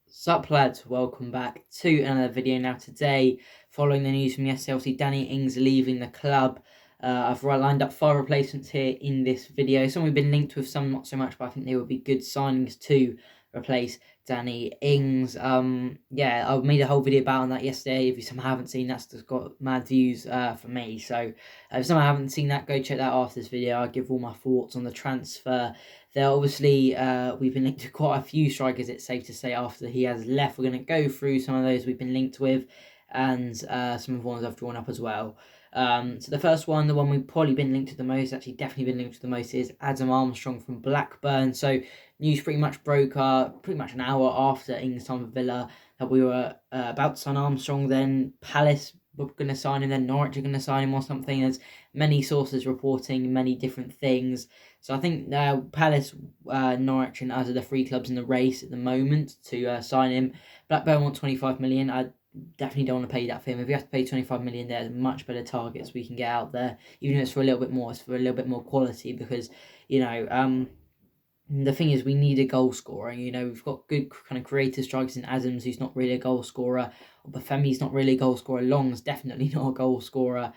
Sup lads, welcome back to another video. Now today, following the news from yesterday, obviously Danny Ings leaving the club. I've lined up 5 replacements here in this video. Some we've been linked with, some not so much, but I think they would be good signings to replace Danny Ings. Yeah, I made a whole video about that yesterday. If you somehow haven't seen, that's just got mad views for me. So if someone haven't seen that, go check that out after this video. I'll give all my thoughts on the transfer. There obviously we've been linked to quite a few strikers, it's safe to say, after he has left. We're going to go through some of those we've been linked with and some of the ones I've drawn up as well. So the first one, the one we've probably been linked to the most, actually definitely been linked to the most, is Adam Armstrong from Blackburn. So news pretty much broke pretty much an hour after Ings time for Villa that we were about to sign Armstrong. Then Palace were going to sign him, then Norwich are going to sign him or something. There's many sources reporting many different things. So I think Palace, Norwich and us are the 3 clubs in the race at the moment to sign him. Blackburn want 25 million. I definitely don't want to pay that for him. If you have to pay 25 million, there's much better targets we can get out there. Even if it's for a little bit more, it's for a little bit more quality because, the thing is, we need a goal scorer. We've got good kind of creative strikers in Adams, who's not really a goal scorer. Bafemi's not really a goal scorer. Long's definitely not a goal scorer.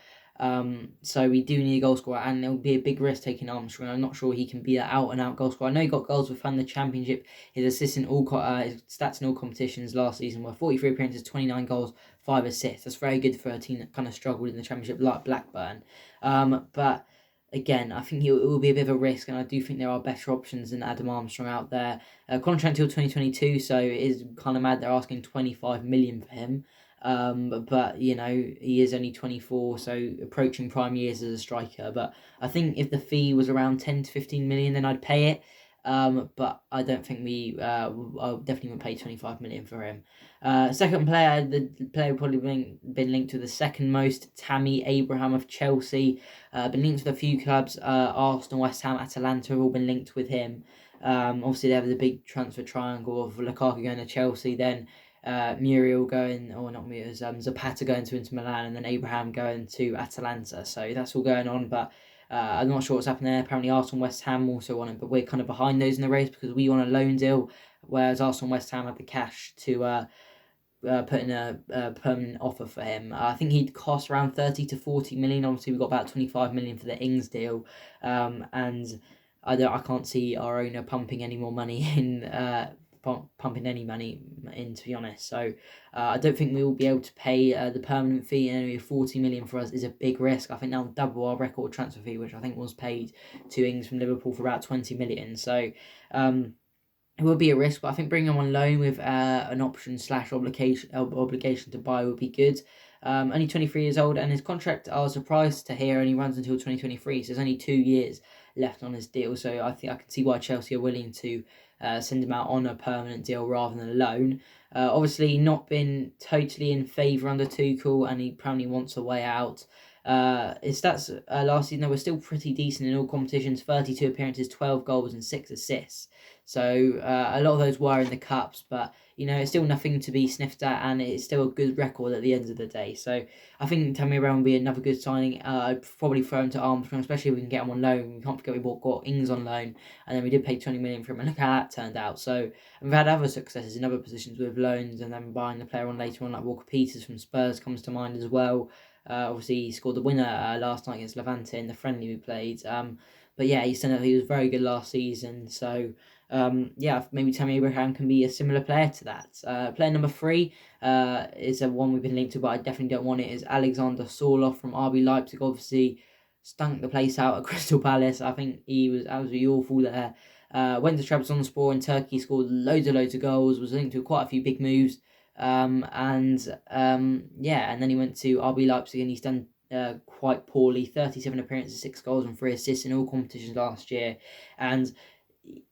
So we do need a goal scorer, and it'll be a big risk taking Armstrong. I'm not sure he can be that out-and-out goal scorer. I know he got goals with the Championship. His assists in his stats in all competitions last season were 43 appearances, 29 goals, 5 assists. That's very good for a team that kind of struggled in the Championship like Blackburn. But again, I think it will be a bit of a risk, and I do think there are better options than Adam Armstrong out there. Contract until 2022, so it is kind of mad they're asking 25 million for him. But he is only 24, so approaching prime years as a striker. But I think if the fee was around 10 to 15 million, then I'd pay it. But I don't think I definitely would pay 25 million for him. Second player, the player probably been linked to the second most, Tammy Abraham of Chelsea. Been linked with a few clubs. Arsenal, West Ham, Atalanta have all been linked with him. Obviously they have the big transfer triangle of Lukaku going to Chelsea, then Muriel going, or not Muriel, Zapata going to Inter Milan, and then Abraham going to Atalanta. So that's all going on, but I'm not sure what's happening there. Apparently Arsenal and West Ham also want him, but we're kind of behind those in the race because we want a loan deal, whereas Arsenal and West Ham have the cash to put in a permanent offer for him. I think he'd cost around 30 to 40 million. Obviously, we got about 25 million for the Ings deal, and I can't see our owner pumping any more money in. Pumping any money in, to be honest. So I don't think we will be able to pay the permanent fee, and only 40 million for us is a big risk. I think that'll double our record transfer fee, which I think was paid to Ings from Liverpool for about 20 million. So it will be a risk, but I think bringing him on loan with an option / obligation to buy would be good. Only 23 years old, and his contract, I was surprised to hear, only runs until 2023, so there's only 2 years left on his deal. So I think I can see why Chelsea are willing to send him out on a permanent deal rather than a loan. Obviously, not been totally in favour under Tuchel, and he apparently wants a way out. His stats last season, they were still pretty decent in all competitions: 32 appearances, 12 goals, and 6 assists. So a lot of those were in the cups, but it's still nothing to be sniffed at, and it's still a good record at the end of the day. So I think Tammy Abraham will be another good signing. I'd probably throw him to Armstrong, especially if we can get him on loan. We can't forget we got Ings on loan, and then we did pay 20 million for him, and look how that turned out. So we've had other successes in other positions with loans, and then buying the player on later on, like Walker Peters from Spurs comes to mind as well. Obviously, he scored the winner last night against Levante in the friendly we played. But yeah, he was very good last season. So yeah, maybe Tammy Abraham can be a similar player to that. Player number 3 is a one we've been linked to, but I definitely don't want it, is Alexander Sorloth from RB Leipzig. Obviously, stunk the place out at Crystal Palace. I think he was absolutely awful there. Went to Trabzonspor in Turkey, scored loads of goals, was linked to quite a few big moves. Yeah, and then he went to RB Leipzig, and he's done quite poorly. 37 appearances, 6 goals, and 3 assists in all competitions last year, and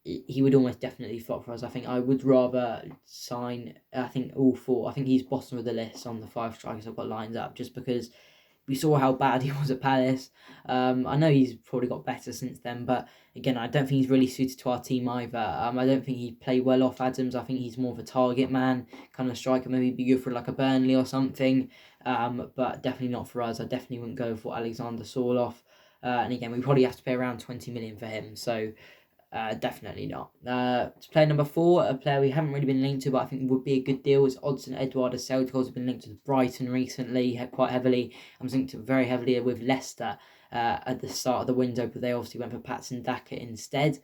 he would almost definitely flop for us. I think I would rather sign, I think, all 4. I think he's bottom of the list on the 5 strikers I've got lined up, just because we saw how bad he was at Palace. I know he's probably got better since then, but again, I don't think he's really suited to our team either. I don't think he'd play well off Adams. I think he's more of a target man, kind of striker. Maybe be good for like a Burnley or something, but definitely not for us. I definitely wouldn't go for Alexander Sorloth. And again, we probably have to pay around 20 million for him. So Definitely not. To player number 4, a player we haven't really been linked to, but I think would be a good deal, is Odsonne Edouard of Celtic. Has been linked to Brighton recently, quite heavily. I was linked to very heavily with Leicester at the start of the window, but they obviously went for Patson Daka instead.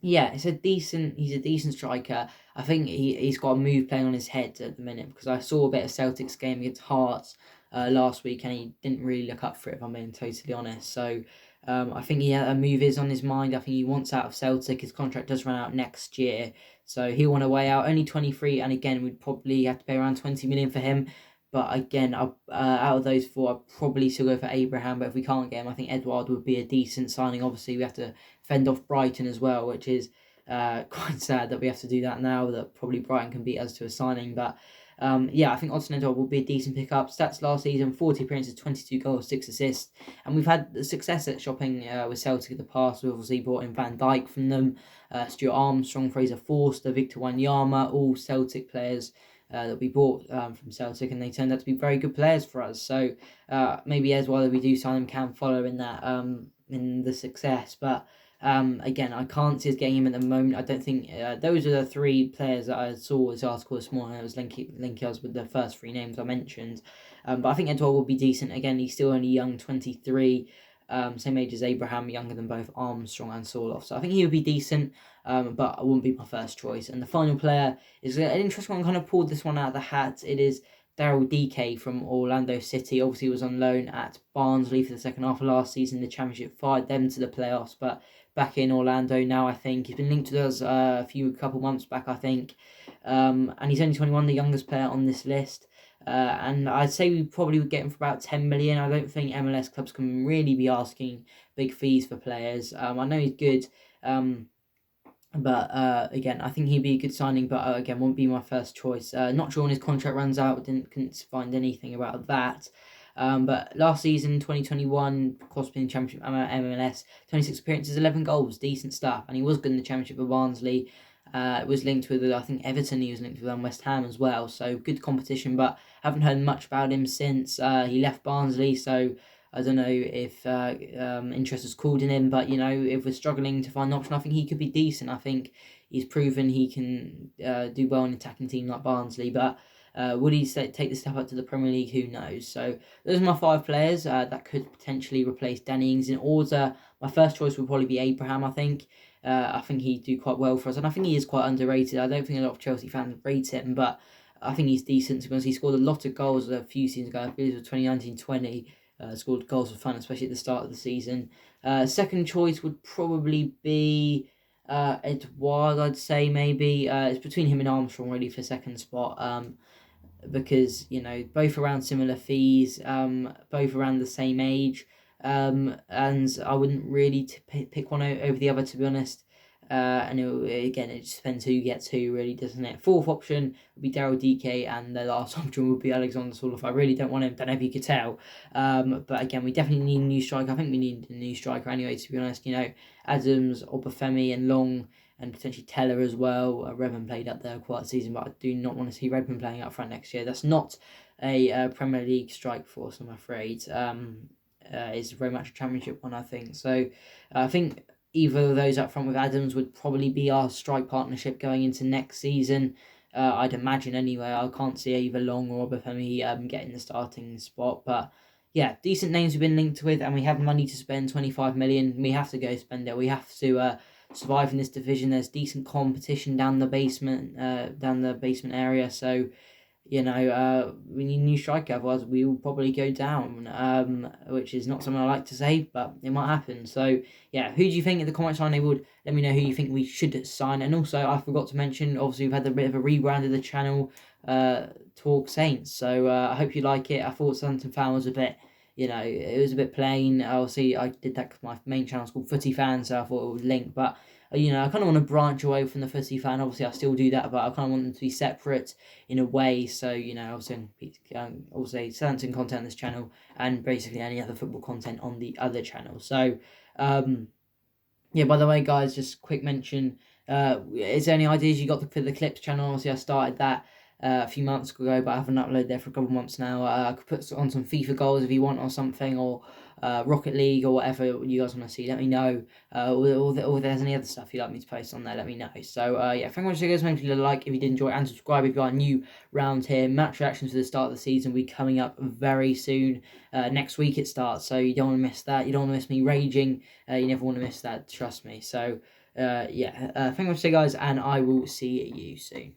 Yeah, he's a decent striker. I think he's got a move playing on his head at the minute, because I saw a bit of Celtic's game against Hearts last week, and he didn't really look up for it, if I'm being totally honest. So I think a move is on his mind. I think he wants out of Celtic. His contract does run out next year, so he'll want a way out. Only 23, and again, we'd probably have to pay around 20 million for him. But again, out of those 4, I'd probably still go for Abraham. But if we can't get him, I think Edouard would be a decent signing. Obviously, we have to fend off Brighton as well, which is quite sad that we have to do that now, that probably Brighton can beat us to a signing. But yeah, I think Odsonne Edouard will be a decent pickup. Stats last season: 40 appearances, 22 goals, 6 assists. And we've had success at shopping with Celtic in the past. We've obviously brought in Van Dijk from them, Stuart Armstrong, Fraser Forster, Victor Wanyama, all Celtic players that we bought from Celtic, and they turned out to be very good players for us. So maybe as well, if we do sign them, can follow in that in the success. But again, I can't see us getting him at the moment. I don't think those are the 3 players that I saw this article this morning. I was linking us with the first 3 names I mentioned. But I think Edouard will be decent. Again, he's still only young, 23. Same age as Abraham, younger than both Armstrong and Sorloth. So I think he would be decent, but I wouldn't be my first choice. And the final player is an interesting one. I kind of pulled this one out of the hat. It is Daryl Dike from Orlando City. Obviously, he was on loan at Barnsley for the second half of last season. The Championship fired them to the playoffs, but back in Orlando now, I think. He's been linked to us a couple months back, I think. And he's only 21, the youngest player on this list. And I'd say we probably would get him for about 10 million. I don't think MLS clubs can really be asking big fees for players. I know he's good, but again, I think he'd be a good signing, but again, won't be my first choice. Not sure when his contract runs out. Couldn't find anything about that. But last season, 2021, Crosby in Championship MLS, 26 appearances, 11 goals, decent stuff, and he was good in the Championship for Barnsley. It was linked with, I think, Everton. He was linked with West Ham as well, so good competition. But haven't heard much about him since he left Barnsley. So I don't know if interest is called in him. But if we're struggling to find an option, I think he could be decent. I think he's proven he can do well in an attacking team like Barnsley. But would he take the step up to the Premier League? Who knows? So those are my 5 players that could potentially replace Danny Ings. In order, my first choice would probably be Abraham. I think he'd do quite well for us, and I think he is quite underrated. I don't think a lot of Chelsea fans rate him, but I think he's decent, because he scored a lot of goals a few seasons ago. I believe it was 2019-20. Scored goals for fun, especially at the start of the season. Second choice would probably be Edouard, I'd say, maybe. It's between him and Armstrong, really, for second spot. Because both around similar fees, both around the same age, and I wouldn't really pick one over the other, to be honest. And it just depends who gets who, really, doesn't it? Fourth option would be Daryl Dike, and the last option would be Alexander Sorloth. I really don't want him, don't know if you could tell. But again, we definitely need a new striker. I think we need a new striker anyway, to be honest. Adams, Obafemi, and Long, and potentially Teller as well. Redmond played up there quite a season, but I do not want to see Redmond playing up front next year. That's not a Premier League strike force, I'm afraid. It's very much a Championship one, I think. So I think either of those up front with Adams would probably be our strike partnership going into next season. I'd imagine anyway. I can't see either Long or Obafemi getting the starting spot, but yeah, decent names we've been linked with, and we have money to spend, 25 million. We have to go spend it. We have to survive in this division. There's decent competition down the basement area, so we need a new striker, otherwise we will probably go down, which is not something I like to say, but it might happen. So yeah, who do you think in the comments line? They would let me know who you think we should sign. And also, I forgot to mention, obviously we've had a bit of a rebrand of the channel, Talk Saints, so I hope you like it. I thought Southampton Fan was a bit, it was a bit plain. Obviously I did that because my main channel's called Footy Fan, so I thought it would link, but I kind of want to branch away from the Footy Fan. Obviously, I still do that, but I kind of want them to be separate in a way. So, also Southampton content on this channel, and basically any other football content on the other channel. So, yeah, by the way, guys, just quick mention, is there any ideas you got for the Clips channel? Obviously, I started that a few months ago, but I haven't uploaded there for a couple of months now. I could put on some FIFA goals if you want or something, or Rocket League or whatever you guys want to see. Let me know. Or if there's any other stuff you'd like me to post on there, let me know. So yeah, thank you very much, guys. Make sure you like if you did enjoy, and subscribe if you are new round here. Match reactions for the start of the season will be coming up very soon. Next week it starts, so you don't want to miss that. You don't want to miss me raging. You never want to miss that, trust me. So yeah, thank you very much, guys, and I will see you soon.